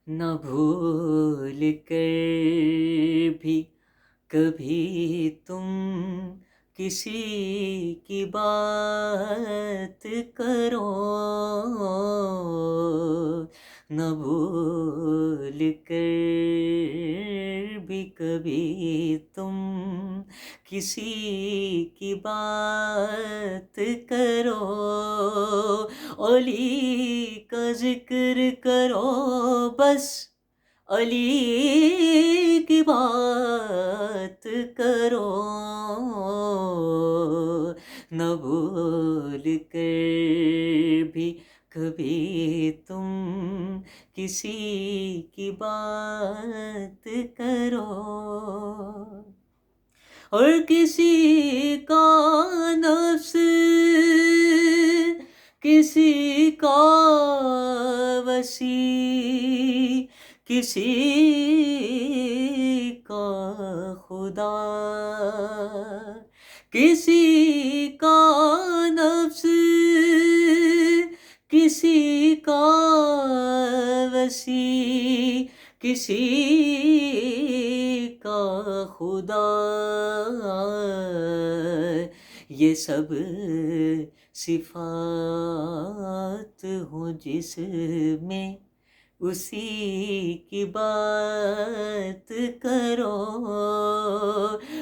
نہ بھول کر بھی کبھی تم کسی کی بات کرو، نہ بھول کر بھی کبھی تم کسی کی بات کرو، علی کا ذکر کرو بس، علی کی بات کرو، نہ بھول کر بھی کبھی تم کسی کی بات کرو، اور کسی کا نفس کسی کا وسیع، کسی کا خدا، کسی کا نفس کسی کا وسیع، کسی کا خدا، یہ سب صفات ہوں جس میں اسی کی بات کرو،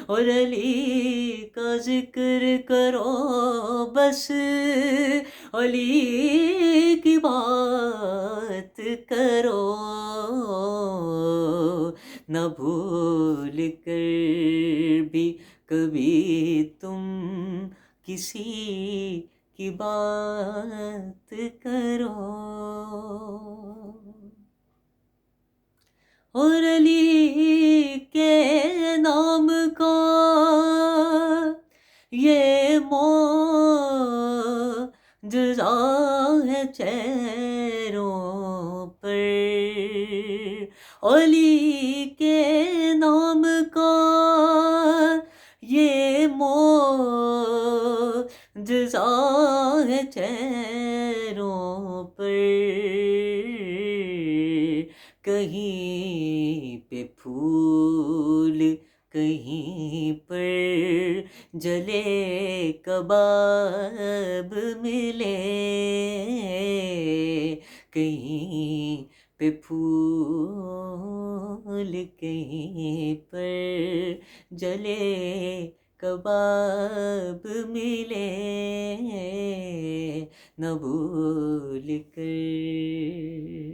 اور علی کا ذکر کرو بس، علی کی بات کرو، نہ بھول کر بھی کبھی تم کسی کی بات کرو، اور علی کے نام کا یہ معجزہ ہے چہروں پر، علی کے نام کا یہ معجزہ ہے چہروں پر، کہیں پہ پھول کہیں پر جلے کباب ملے، کہیں پہ پھول کہیں پر جلے کباب ملے، نہ بھول کر